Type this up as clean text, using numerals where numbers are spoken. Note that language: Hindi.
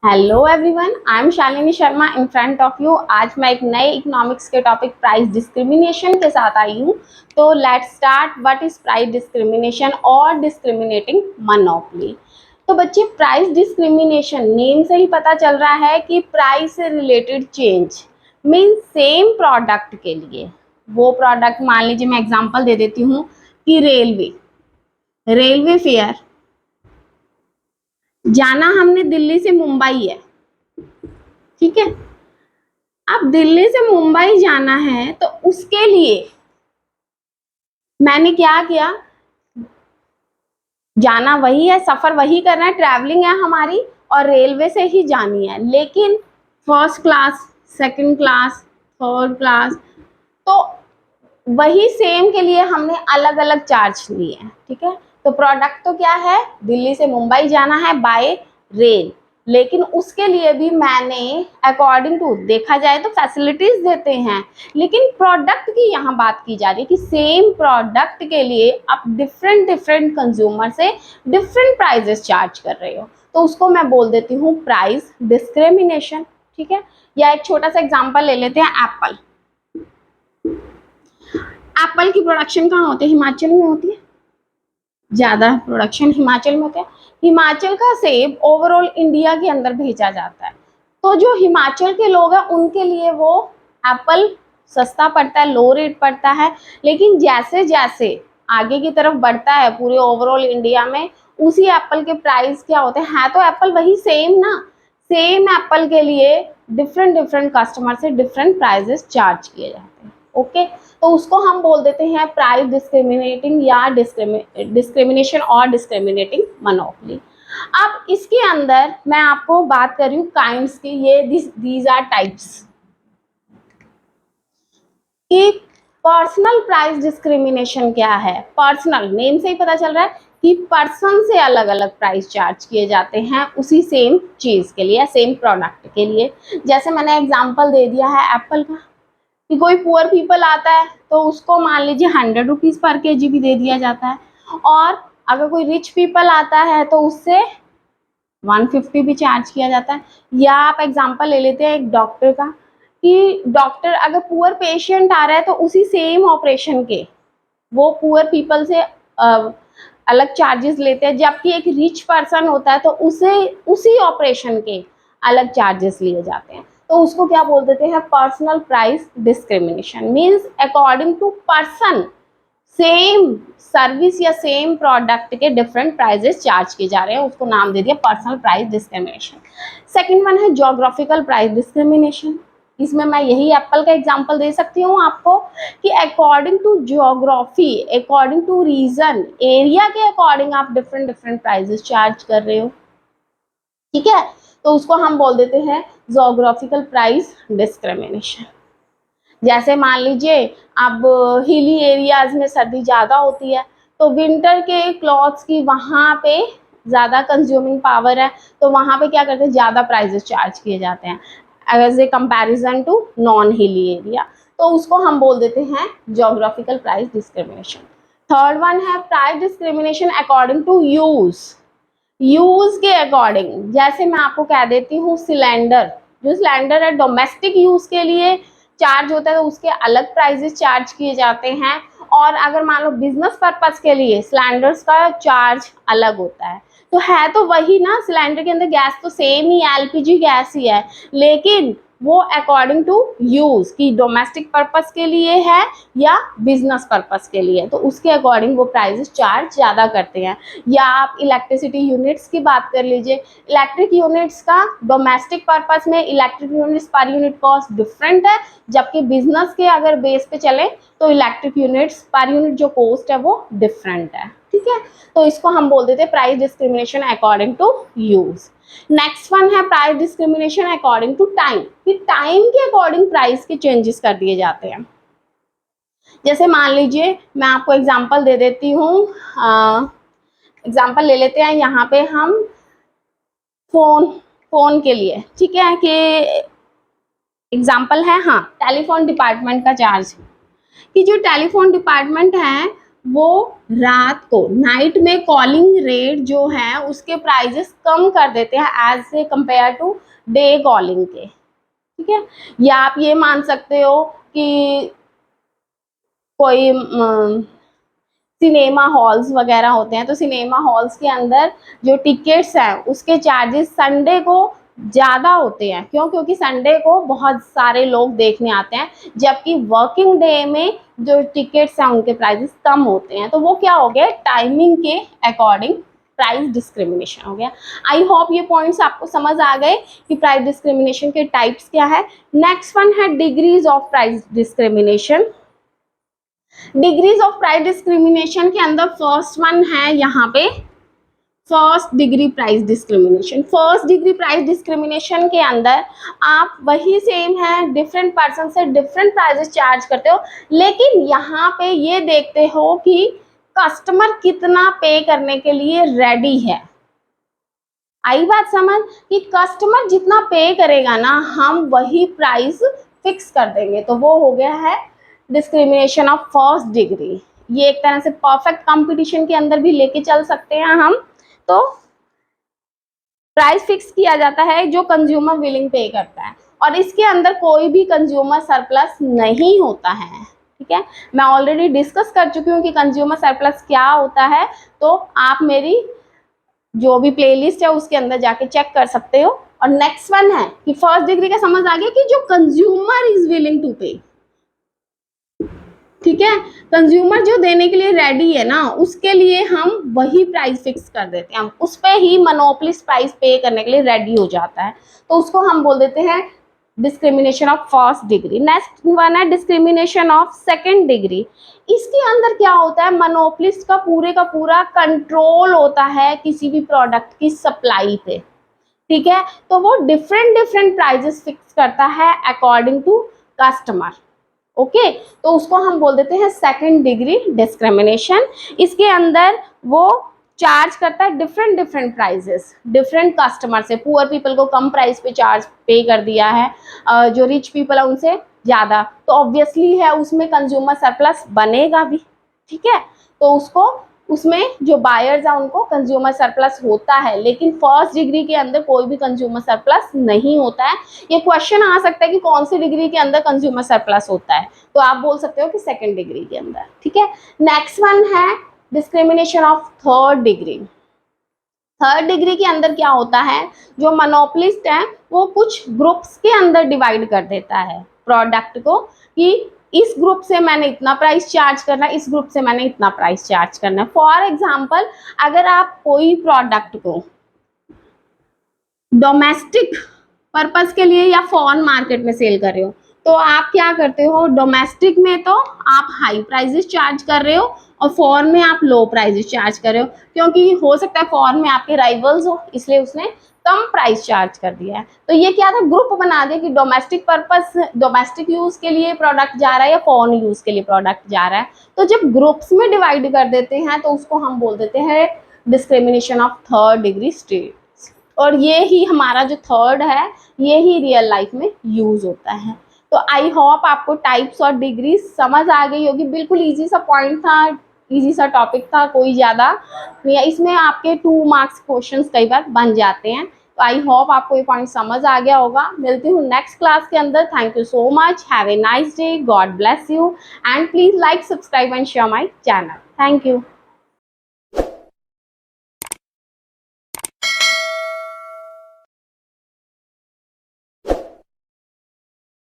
Hello everyone, I am Shalini Sharma in front of you. आज मैं एक नए इकोनॉमिक्स के टॉपिक प्राइस डिस्क्रिमिनेशन के साथ आई हूँ। तो let's start. What is price discrimination और डिस्क्रिमिनेटिंग मोनोपोली। तो बच्चे, प्राइस डिस्क्रिमिनेशन नेम से ही पता चल रहा है कि प्राइस से related change mean same product के लिए वो प्रोडक्ट, मान लीजिए मैं एग्जांपल दे देती हूँ कि रेलवे रेलवे फेयर जाना हमने दिल्ली से मुंबई है, ठीक है। अब दिल्ली से मुंबई जाना है तो उसके लिए मैंने क्या किया, जाना वही है, सफर वही करना है, ट्रैवलिंग है हमारी और रेलवे से ही जानी है, लेकिन first class, second class, third class, तो वही सेम के लिए हमने अलग अलग चार्ज लिए हैं, ठीक है। तो प्रोडक्ट तो क्या है, दिल्ली से मुंबई जाना है बाय रेल, लेकिन उसके लिए भी मैंने अकॉर्डिंग टू, देखा जाए तो फैसिलिटीज देते हैं, लेकिन प्रोडक्ट की यहाँ बात की जा रही है कि सेम प्रोडक्ट के लिए आप डिफरेंट डिफरेंट कंज्यूमर से डिफरेंट प्राइजेस चार्ज कर रहे हो, तो उसको मैं बोल देती हूँ प्राइस डिस्क्रिमिनेशन, ठीक है। या एक छोटा सा एग्जांपल ले लेते हैं, एप्पल। एप्पल की प्रोडक्शन कहाँ होती है, हिमाचल में होती है, ज्यादा प्रोडक्शन हिमाचल में होता है। हिमाचल का सेब ओवरऑल इंडिया के अंदर भेजा जाता है, तो जो हिमाचल के लोग हैं उनके लिए वो एप्पल सस्ता पड़ता है, लो रेट पड़ता है, लेकिन जैसे जैसे आगे की तरफ बढ़ता है पूरे ओवरऑल इंडिया में, उसी एप्पल के प्राइस क्या होते हैं, है तो एप्पल वही सेम ना, सेम एप्पल के लिए डिफरेंट डिफरेंट कस्टमर से डिफरेंट प्राइजेस चार्ज किए जाते हैं, ओके। तो उसको हम बोल देते हैं प्राइस डिस्क्रिमिनेटिंग या डिस्क्रिमिनेशन और डिस्क्रिमिनेटिंग मोनोपोली। अब इसके अंदर मैं आपको बात कर रही हूँ काइंड्स की, ये दीज आर टाइप्स कि पर्सनल प्राइस डिस्क्रिमिनेशन क्या है। पर्सनल नेम से ही पता चल रहा है कि पर्सन से अलग अलग प्राइस चार्ज किए जाते हैं उसी सेम चीज के लिए, सेम प्रोडक्ट के लिए। जैसे मैंने एग्जांपल दे दिया है एप्पल का, कि कोई पुअर पीपल आता है तो उसको मान लीजिए 100 रुपीज़ पर केजी भी दे दिया जाता है, और अगर कोई रिच पीपल आता है तो उससे 150 भी चार्ज किया जाता है। या आप एग्जांपल ले लेते हैं एक डॉक्टर का, कि डॉक्टर अगर पुअर पेशेंट आ रहा है तो उसी सेम ऑपरेशन के वो पुअर पीपल से अलग चार्जेस लेते हैं, जबकि एक रिच पर्सन होता है तो उसे उसी ऑपरेशन के अलग चार्जेस लिए जाते हैं। तो उसको क्या बोल देते हैं, personal price discrimination. Means according to person same service या सेम प्रोडक्ट के डिफरेंट प्राइजेस चार्ज किए जा रहे हैं, उसको नाम दे दिया personal price discrimination. Second one है ज्योग्राफिकल प्राइस डिस्क्रिमिनेशन। इसमें मैं यही एप्पल का एग्जांपल दे सकती हूँ आपको कि according to geography, according to region, area के अकॉर्डिंग आप डिफरेंट डिफरेंट प्राइजेस चार्ज कर रहे हो, ठीक है। तो उसको हम बोल देते हैं ज्योग्राफिकल प्राइस डिस्क्रिमिनेशन। जैसे मान लीजिए अब हिली एरियाज में सर्दी ज़्यादा होती है, तो विंटर के क्लॉथ्स की वहाँ पे ज़्यादा कंज्यूमिंग पावर है, तो वहाँ पे क्या करते हैं, ज़्यादा प्राइजेस चार्ज किए जाते हैं as a comparison to non hilly area, तो उसको हम बोल देते हैं geographical price discrimination. Third one है price discrimination according to use. Use के अकॉर्डिंग, जैसे मैं आपको कह देती हूँ सिलेंडर, जो सिलेंडर है डोमेस्टिक यूज के लिए चार्ज होता है तो उसके अलग प्राइजेस चार्ज किए जाते हैं, और अगर मान लो बिजनेस पर्पस के लिए सिलेंडर्स का चार्ज अलग होता है। तो है तो वही ना, सिलेंडर के अंदर गैस तो सेम ही एलपीजी गैस ही है, लेकिन वो अकॉर्डिंग टू यूज कि डोमेस्टिक पर्पस के लिए है या बिजनेस पर्पस के लिए, तो उसके अकॉर्डिंग वो प्राइजेस चार्ज ज़्यादा करते हैं। या आप इलेक्ट्रिसिटी यूनिट्स की बात कर लीजिए, इलेक्ट्रिक यूनिट्स का डोमेस्टिक पर्पस में electric units per unit cost different है, जबकि बिजनेस के अगर बेस पे चले तो इलेक्ट्रिक यूनिट्स पर यूनिट जो कॉस्ट है वो डिफरेंट है, ठीक है। तो इसको हम बोल देते हैं price discrimination according to use. Next one है price discrimination according to time, कि टाइम के अकॉर्डिंग प्राइस के चेंजेस कर दिए जाते हैं। जैसे मान लीजिए मैं आपको एग्जांपल दे देती हूँ, एग्जांपल ले लेते हैं यहाँ पे हम फोन फोन के लिए, ठीक है, कि एग्जांपल है हाँ टेलीफोन डिपार्टमेंट का चार्ज, कि जो टेलीफोन डिपार्टमेंट है वो रात को नाइट में कॉलिंग रेट जो है उसके प्राइजेस कम कर देते हैं as a compare to day calling के, ठीक है। या आप ये मान सकते हो कि कोई सिनेमा हॉल्स वगैरह होते हैं, तो सिनेमा हॉल्स के अंदर जो टिकट्स हैं उसके चार्जेस संडे को ज़्यादा होते हैं। क्यों? क्योंकि संडे को बहुत सारे लोग देखने आते हैं, जबकि वर्किंग डे में जो टिकट्स हैं उनके प्राइसेस कम होते हैं। तो वो क्या हो गया, टाइमिंग के अकॉर्डिंग प्राइस डिस्क्रिमिनेशन हो गया। आई होप ये पॉइंट्स आपको समझ आ गए कि प्राइस डिस्क्रिमिनेशन के टाइप्स क्या है। नेक्स्ट वन है degrees of price discrimination. Degrees of price discrimination के अंदर फर्स्ट वन है यहाँ पे first degree price discrimination. First degree price discrimination के अंदर आप वही सेम है, डिफरेंट पर्सन से डिफरेंट प्राइसेस चार्ज करते हो, लेकिन यहाँ पे ये देखते हो कि कस्टमर कितना पे करने के लिए रेडी है। आई बात समझ कि कस्टमर जितना पे करेगा ना, हम वही प्राइस फिक्स कर देंगे। तो वो हो गया है डिस्क्रिमिनेशन ऑफ फर्स्ट डिग्री। ये एक तरह से परफेक्ट कंपटीशन के अंदर भी लेके चल सकते हैं हम। तो प्राइस फिक्स किया जाता है जो कंज्यूमर विलिंग पे करता है, और इसके अंदर कोई भी कंज्यूमर सरप्लस नहीं होता है, ठीक है। मैं ऑलरेडी डिस्कस कर चुकी हूँ कि कंज्यूमर सरप्लस क्या होता है, तो आप मेरी जो भी प्लेलिस्ट है उसके अंदर जाके चेक कर सकते हो। और नेक्स्ट वन है कि फर्स्ट डिग्री का समझ आ गया कि जो कंज्यूमर इज विलिंग टू पे, ठीक है, कंज्यूमर जो देने के लिए रेडी है ना, उसके लिए हम वही प्राइस फिक्स कर देते हैं, हम उस पे ही मोनोपोलिस्ट प्राइस पे करने के लिए रेडी हो जाता है, तो उसको हम बोल देते हैं discrimination of first degree. Next one है डिस्क्रिमिनेशन ऑफ सेकंड डिग्री। इसके अंदर क्या होता है, मोनोपोलिस्ट का पूरा कंट्रोल होता है किसी भी प्रोडक्ट की सप्लाई पे, ठीक है। तो वो डिफरेंट प्राइजेस फिक्स करता है अकॉर्डिंग टू कस्टमर, ओके। तो उसको हम बोल देते हैं सेकंड डिग्री डिस्क्रिमिनेशन। इसके अंदर वो चार्ज करता है डिफरेंट प्राइजेस डिफरेंट कस्टमर से। पुअर पीपल को कम प्राइस पे चार्ज पे कर दिया है, जो रिच पीपल है उनसे ज़्यादा, तो ऑब्वियसली है उसमें कंज्यूमर सरप्लस बनेगा भी, ठीक है। तो उसको उसमें जो बायर्स हैं उनको कंज्यूमर सरप्लस होता है, लेकिन फर्स्ट डिग्री के अंदर कोई भी कंज्यूमर सरप्लस नहीं होता है। ये क्वेश्चन आ सकता है कि कौन सी डिग्री के अंदर कंज्यूमर सरप्लस होता है, तो आप बोल सकते हो कि सेकंड डिग्री के अंदर, ठीक है। नेक्स्ट वन है discrimination of third degree. Third degree के अंदर क्या होता है, जो मोनोपोलिस्ट है वो कुछ ग्रुप्स के अंदर डिवाइड कर देता है प्रोडक्ट को, कि इस ग्रुप से मैंने इतना प्राइस चार्ज करना है, इस ग्रुप से मैंने इतना प्राइस चार्ज करना है। फॉर एग्जांपल, अगर आप कोई प्रोडक्ट को डोमेस्टिक पर्पस के लिए या फॉरेन मार्केट में सेल कर रहे हो, तो आप क्या करते हो, डोमेस्टिक में तो आप हाई प्राइजेस चार्ज कर रहे हो और फॉरेन में आप लो प्राइजेस चार्ज कर रहे हो, क्योंकि हो सकता है फॉरेन में आपके राइवल्स हो, इसलिए उसने कम प्राइस चार्ज कर दिया है। तो ये क्या था, ग्रुप बना दे कि डोमेस्टिक पर्पस, डोमेस्टिक यूज के लिए प्रोडक्ट जा रहा है या फॉरेन यूज के लिए प्रोडक्ट जा रहा है। तो जब ग्रुप्स में डिवाइड कर देते हैं तो उसको हम बोल देते हैं discrimination of third degree state. और ये ही हमारा जो थर्ड है, ये ही रियल लाइफ में यूज होता है। तो आई होप आपको टाइप्स और डिग्री समझ आ गई होगी। बिल्कुल इजी सा पॉइंट था, इजी सा टॉपिक था, कोई ज़्यादा इसमें आपके 2 मार्क्स क्वेश्चंस कई बार बन जाते हैं। तो आई होप आपको ये पॉइंट समझ आ गया होगा। मिलती हूँ नेक्स्ट क्लास के अंदर। Thank you so much, have a nice day, God bless you, and please like, subscribe and share my channel. Thank you.